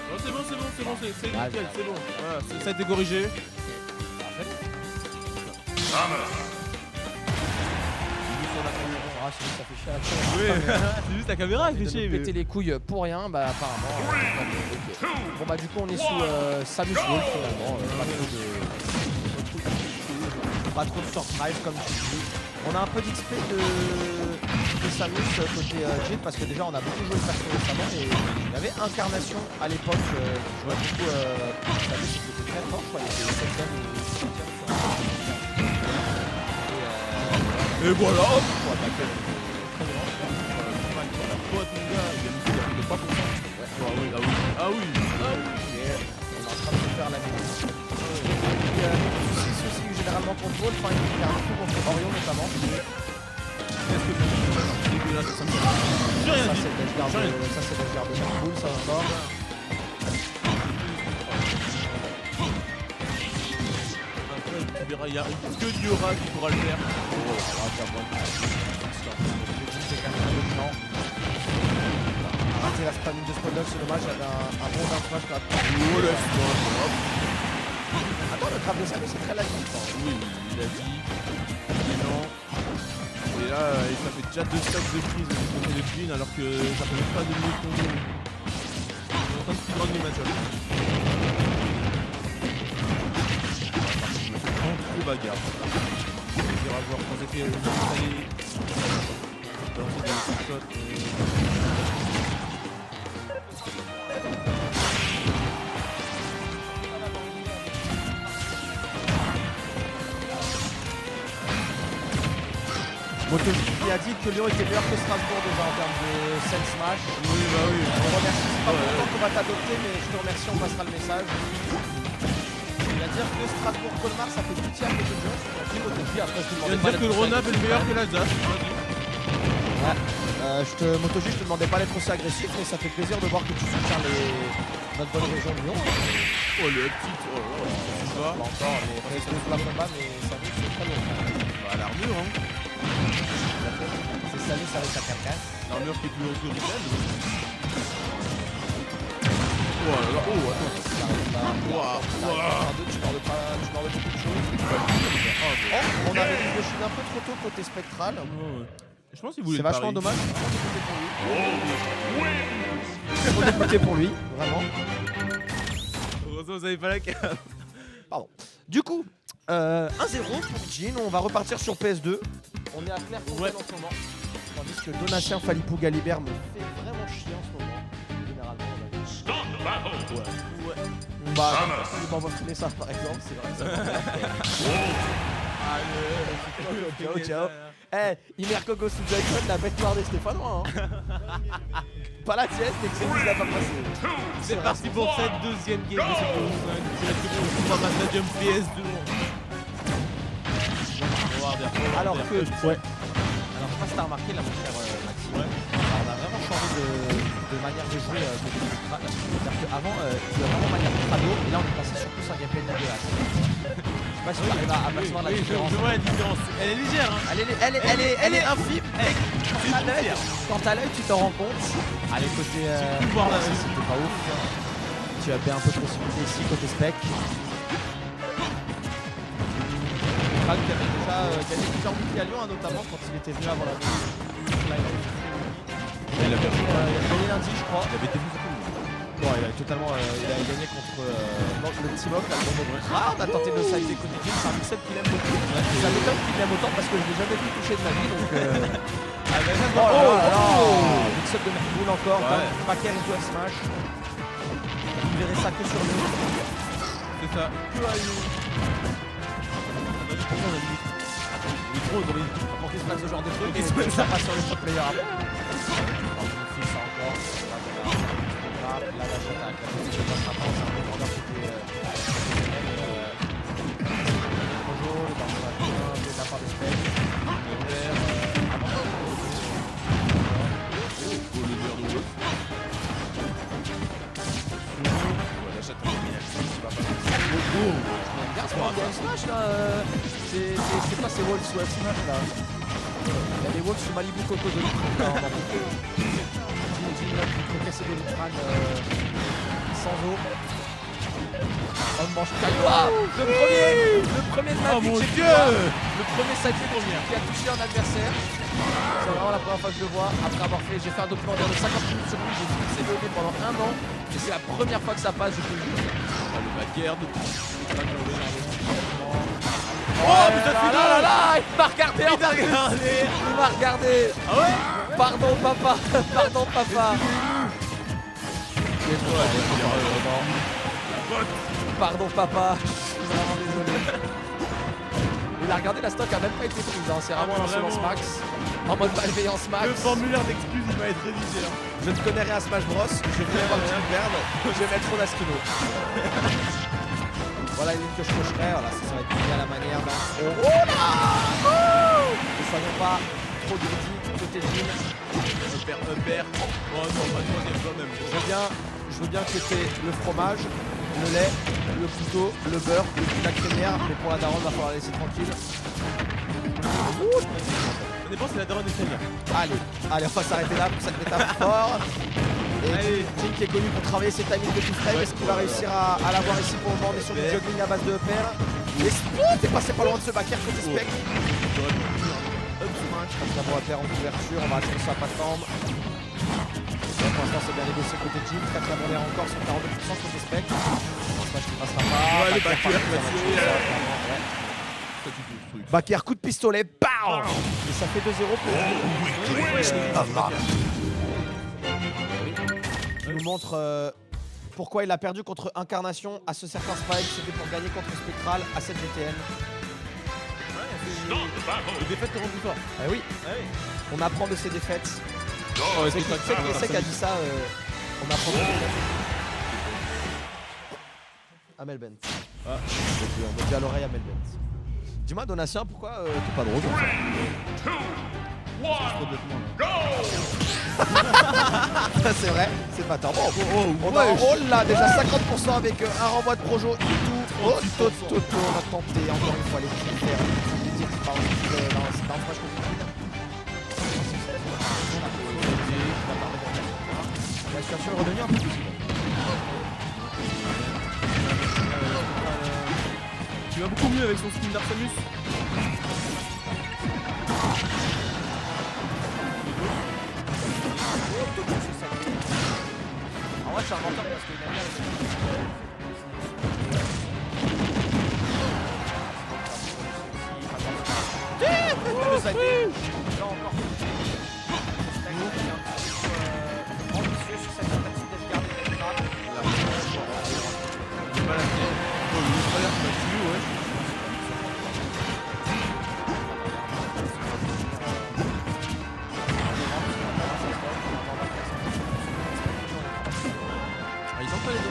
Non, c'est bon, c'est nickel, Ouais, c'est bon. Voilà, ça a été corrigé. Ah, c'est juste, ça fait chier à la Oui, c'est juste la caméra qui fait de chier. nous péter les couilles pour rien, bah apparemment. Ok. Bon bah du coup on est sous Samus Wolf finalement. Pas trop de surprise comme tu dis. On a un peu d'XP de Samus côté Jade parce que déjà on a beaucoup joué le perso récemment et il y avait Incarnation à l'époque qui jouait beaucoup Samus qui était très fort, je crois, il était 7ème ou 6ème sur Et voilà, hop. pour attaquer. La pote, mon gars, il a mis de pas pour ça. Ah oui. Et on est en train de se faire la mise. Aussi généralement contre Wolf, il y a un coup contre Orion notamment. Qu'est-ce que c'est dégueulasse, ça me fait. J'ai rien Ça dit. c'est le Dashguard de Cool, ça encore. Après, tu verras, il y a que Diora qui pourra le faire. C'est quand même dominant. Raté la spamine de Spondon, c'est dommage, il y avait un bon down smash là. Oh là, Attends, le trap de Samus c'est très laggy. oui, il a dit. Mais non. Et là, ça fait déjà 2 stacks de prise du côté de Jean alors que ça fait même pas 2 minutes qu'on joue. On est en train de speedrun les matchs. Trop bagarre. On va voir quand c'était installé. Lancer des shots. MotoGP qui a dit que Lyon était meilleur que Strasbourg déjà en termes de scène smash. Oui, bah oui. On remercie, c'est pas longtemps qu'on va t'adopter, mais je te remercie, on passera le message. Il va dire que Strasbourg-Colmar, ça fait pitié à côté de Lyon. MotoGP, après je te Il demandais vient de dire que le Rhône est le meilleur que l'Alsace. Ouais. MotoGP, je te demandais pas d'être aussi agressif, mais ça fait plaisir de voir que tu soutiens notre bonne région de Lyon. Oh le petit, oh là là, ça va. Pas encore, mais on est la combat, mais ça nous c'est très long. Bah l'armure hein. C'est Samus avec sa carcasse. L'armure qui est plus haute que l'Italie. Oh là là, oh attends. Tu parles de beaucoup de choses. Oh, on avait une Yoshida un peu trop tôt côté spectral. Je pense qu'il voulait C'est le vachement pari. dommage. Faut dégoûter pour lui, vraiment. Heureusement vous avez pas la cave. Pardon. Du coup, 1-0 pour Jean. On va repartir sur PS2. On est à Clairefontaine en ce moment. Tandis que Donatien Falipou Galibert me fait vraiment chier en ce moment. Généralement, on va dire. Ouais. Bah, il m'envoie tous les messages par exemple, c'est vrai. Ça ciao, ciao. Eh, Imerkogo sous iPhone, la bête noire des Stéphanois. Hein. Pas la tienne, mais que c'est lui l'a pas passé. C'est parti pour cette deuxième game de cette course. C'est la question pour Super Stadium PS2. On va voir bien. Alors que, ouais. Alors je sais pas si t'as remarqué là mon cher Maxime. Ouais. Alors, on a vraiment changé de manière de jouer côté Ultra. C'est-à-dire qu'avant, il y avait vraiment manière de crado, et là on est passé sur plus un gameplay dégueulasse. Je sais pas si tu arrives à percevoir la différence. Je vois la différence. Elle est légère hein. Elle est infime. Quand t'as l'œil, tu t'en rends compte. Allez, côté. pouvoir là, c'était pas ouf. Tu as bien un peu de possibilité ici, côté spec. Franck qui avait déjà gagné plusieurs week à Lyon, hein, notamment quand il était venu avant la Il a gagné lundi, je crois. avait été plus Bon, il a totalement il a gagné contre le petit Mock, là, le bon on a tenté de le sider côté Jim, c'est un mix-up qu'il aime beaucoup. Ça m'étonne qu'il l'aime autant parce que je l'ai jamais vu toucher de ma vie, donc oh là là, mix-up de Mercoul encore, Packer et Dual Smash. Vous verrez ça que sur nous. C'est ça. Que à Lyon. Il est trop drôle. Pour qu'il se passe ce genre de truc, et ça passe sur les top players après. On fait ça encore. Là, la attaque, la position de la frappe, c'est un défendeur qui était Rojo, le ballon de la part de Spec. Le vert, Smash là, c'est quoi ces Wolves Web Smash là? Il y a des Wolves sous Malibu Coco de Kano. On mange Kano. Ah, le premier de ma Oh vie mon que j'ai pu dieu! voir. Le premier sidekick qui a touché un adversaire. C'est vraiment la première fois que je le vois. Après avoir fait, j'ai fait un documentaire de 50 minutes sur lui. J'ai vu ses données pendant 1 an. Et c'est la première fois que ça passe, je peux le dire. Oh, le bagarre de... Oh putain, il m'a regardé. Il t'a regardé! Il m'a regardé. Ah ouais? Pardon papa. Pardon papa. Pardon papa. Je suis vraiment désolé. Il a regardé, la stock a même pas été prise, hein. C'est vraiment l'insolence Vraiment. max. En mode malveillance max. Le formulaire d'excuses, il va être révisé. Hein. Je ne connais rien à Smash Bros. Je voulais voir le team perdre. Je vais mettre Onaskino. Voilà une ligne que je cocherai. Voilà, ça va être bien à la manière d'un. Oh là! Ne soyons pas trop greedy côté Jin. Upper. Oh non, pas troisième fois même. Je veux bien que t'aies le fromage, le lait, le couteau, le beurre, la crémière, mais pour la daronne, il va falloir la laisser tranquille. Ça dépend si la daronne est très bien. Allez, on va s'arrêter là pour cette métaphore. Et Allez. Jin qui est connu pour travailler ses timings de tout frame, est-ce qu'il va réussir à l'avoir ici pour le moment? On est sur du juggling à base de paire. Et t'es passé pas loin de ce backer côté spec. Up smash, comme ça on va faire en couverture, on va attendre ça pas tombe. Pour l'instant c'est bien négocié côté Jin, 4 abonnaires encore sur 42% côté spec. Smash qui passera pas. Ouais, le backer par va contre, tuer. ça va clairement, ouais. Ça tue tout ce truc. Backer, coup de pistolet, BAM! Et ça fait 2-0 pour qui nous montre pourquoi il a perdu contre Incarnation à ce certain Spike. C'était pour gagner contre Spectral à cette GTN. Les défaites te rendent plus fort. Ah oui, on apprend de ses défaites. Oh, C'est qui a dit ça, on apprend de ses défaites. Amel Bent. Ah. On me dit à l'oreille Amel Bent. Dis-moi Donatien, pourquoi t'es pas drôle comme ça? C'est vrai, c'est pas tort. Bon, on a un rôle là, déjà 50% avec un renvoi de Projo et tout. Oh, Toto, on va tenter encore une fois les petits faire. Les tirs, c'est pas un flash compliqué. La situation est redevenue un peu difficile. Tu vas beaucoup mieux avec son skin d'Arsamus. En vrai, je suis un menteur parce qu'il aime bien le side. Là encore. Ambitieux sur cette tentative d'escarder les frappes. J'ai pas la tête. Oh, le salaire qui m'a tué, ouais. Ah, ils ont pas les deux.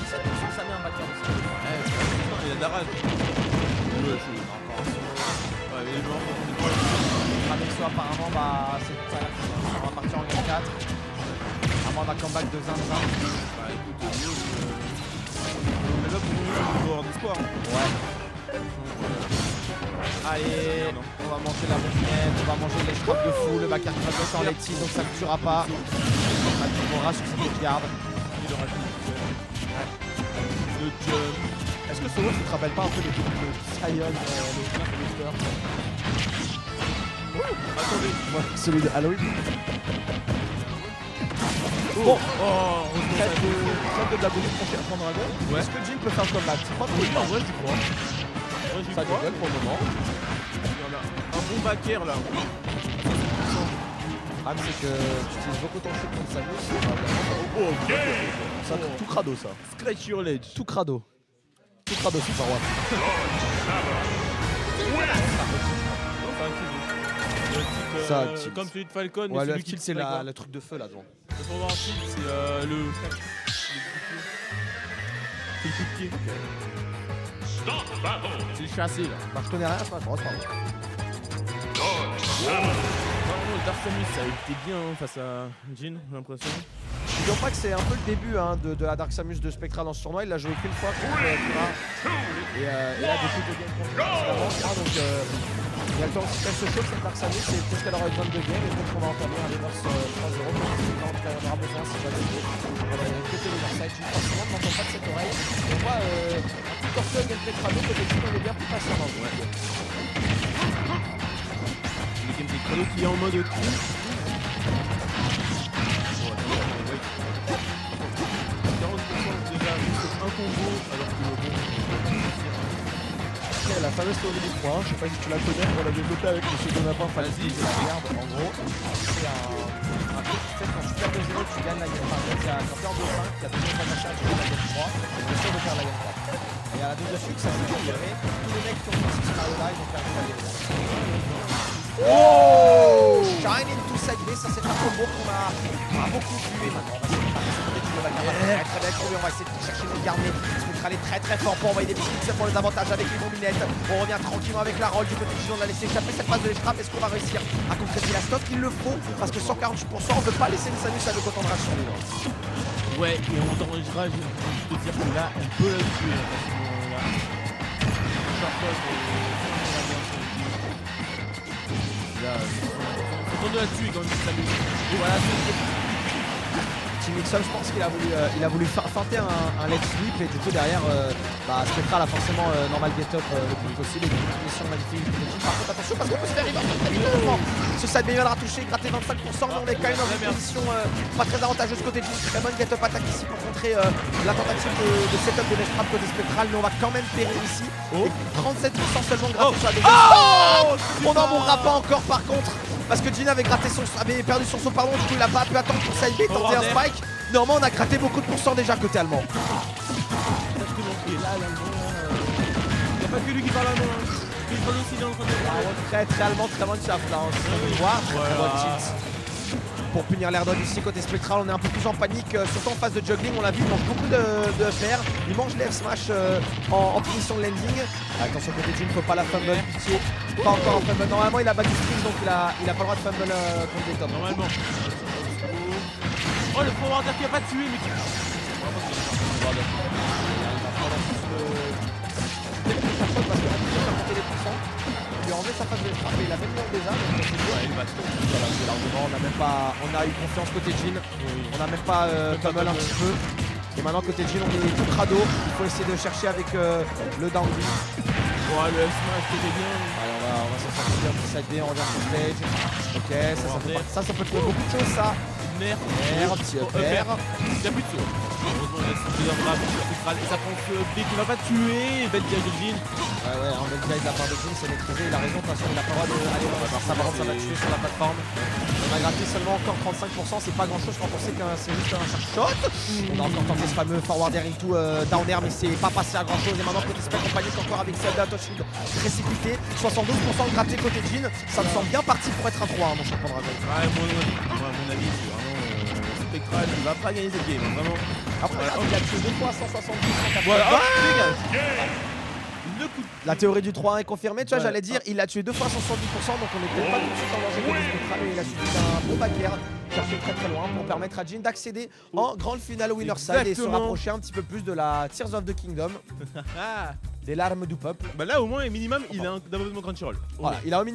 17%, ça met un backer aussi. Ouais, putain, il a de la rage. Ouais, ouais, mais les gens Travexo apparemment ça va partir en game 4. À moins d'un comeback de 20-20. bah écoute, mais là pour nous, il faut avoir d'espoir. Ouais. Allez, on va manger la bombinette, on va manger les frappes de fou, le backer qui va passer en late donc ça ne tuera pas. On va sur cette garde. Il aura tout. Le jump. Est-ce que Solo, tu te rappelles pas un peu des trucs de Sion, le Attendez. moi, celui de Halloween. Bon, Celle de Blagoon prochain Grand Dragon. Ouais. Est-ce que Jin peut faire un comeback? Je crois que oui. en vrai, j'y crois. En vrai, j'y Ça crois. dégueule pour le moment. Il y en a un bon backer là. Ah, mais c'est que tu utilises beaucoup ton chute contre Samus. Oh, Ça, tout crado ça. scratch your ledge. Tout crado. Tout crado, Super One. Ça, Ça, tilt. comme celui de Falcon. mais Ouais, le celui qui tilt, c'est strike, quoi. le truc de feu là devant. Parce qu'on va en tilt, c'est le. C'est le coup de pied. C'est le chassé là. Bah, je connais rien à Smash Bros, pardon. Non, Dark Samus, ça a été bien hein, face à Jin, j'ai l'impression. N'oublions pas que c'est un peu le début hein, de la Dark Samus de Spectra dans ce tournoi. Il l'a joué qu'une fois contre Kira. Et là, depuis que le game contre Kira, donc Il y a le temps aussi qu'elle se chauffe, cette Dark Samus, c'est peut-être qu'elle aura une 22 games et peut-être qu'on va entamer un reverse 3-0. Quand on aura besoin, si jamais. Côté Riverside, Jin, forcément, on n'entend pas de cette oreille. On voit un petit torso gameplay crado, côté Jin, on est bien plus patient dans le jeu. Le gameplay Crado qui est en mode coup. Un combo alors que bon. La fameuse théorie du 3, je sais pas si tu la connais, on l'a développée avec M. Donapin, Vas-y, regarde, en gros, c'est un truc qui fait quand tu perds 2-0, tu gagnes la game. Enfin, quand tu es en 2-5, tu as besoin de machin, tu gagnes la game 3, et tu es sûr de faire la game 3. Et à la double suite, ça s'est confirmé, tous les mecs qui ont fait ce scénario-là, ils ont perdu la game 3. Oh, Shine into side B, ça c'est un combo qu'on a beaucoup tué maintenant. On va essayer de chercher le garder. Spectral est très fort pour envoyer des petits pixels pour les avantages avec les bombinettes. On revient tranquillement avec la roll du côté de Gino. On a laissé échapper cette phase de l'échappe. Est-ce qu'on va réussir à concrétiser la stock? Il le faut parce que 148%, on ne veut pas laisser le Samus avec autant de ration. Ouais, et on t'enregistrera, je peux te dire que là, on peut la tuer à ce moment-là. Là, on de la tuer quand même, Samus. Et voilà, Team Mixon, je pense qu'il a voulu feinter un let's sweep et du coup derrière Spectral a forcément normal get up le plus possible et une mission magnifique. Par contre attention parce qu'on peut se faire river très vite. Ce side B viendra toucher, gratter 25%, mais on est quand même dans une position pas très avantageuse côté Jin. Très bonne get up attaque ici pour contrer la tentative de setup de l'estrade côté Spectral, mais on va quand même périr ici. Et 37% seulement gratté sur la deuxième. On n'en mourra pas encore par contre. Parce que Jin avait perdu son saut, pardon, du coup il a pas pu attendre pour side B, tenter un spike. Normalement on a gratté beaucoup de pourcents déjà côté allemand. il est là, l'allemand. Il n'y a pas que lui qui parle allemand. Il parle aussi dans le train de Très allemand, très bonne chape là, on peut voir. Pour punir l'air d'homme ici côté Spectral, on est un peu plus en panique, surtout en phase de juggling, on l'a vu, il mange beaucoup de fer, il mange les F-smash en finition de landing. Attention côté Jin, faut pas la fumble, pitié, pas encore en fumble, normalement il a battu string donc il a pas le droit de fumble contre des tops. Normalement. Oh le forwarder qui a pas tué mais qui... Il a enlevé sa phase de frappe et il a même mis en désastre, donc c'est dur. il va se on a eu confiance côté Jin, on a même pas pummel un petit peu. Et maintenant côté Jin on est tout crado, il faut essayer de chercher avec le down B. Ouais le F-smash c'était bien. Allez on va s'en sortir, petit side B, on revient sur stage. Ok, ça peut faire beaucoup de choses ça. Merde, petit upper. Il n'y a plus de saut. Heureusement il a plusieurs frappes, et ça prend ce B qui va pas tuer, bête de Jin. Ouais, en bête de la part de Jin c'est maîtrisé, il a raison, de toute façon il a pas le droit d'aller ça par contre ça va tuer sur la plateforme. On a gratté seulement encore 35%, c'est pas grand chose quand on sait que c'est juste un charge shot. On a encore tenté ce fameux forward air into down air mais c'est pas passé à grand chose. Et maintenant côté Spec on panique encore avec Zelda Toshield précipité. 72% de gratté côté Jin, ça me semble bien parti pour être un 3 mon champion dragon. Ouais, moi, à mon avis c'est vraiment Spectral, il va pas gagner cette game, vraiment. Après il a tué 2 fois 170. Voilà, dégage. La théorie du 3-1 est confirmée, tu vois, j'allais dire, il a tué 2 fois 170%, donc on est peut-être pas tout de suite en danger côté Spectral, mais il a suffi d'un beau back-air chercher très loin pour permettre à Jin d'accéder en grande finale au winner side et se rapprocher un petit peu plus de la Tears of the Kingdom, des larmes du peuple. Bah là au moins minimum il a un double Crunchyroll. Voilà, il a au minimum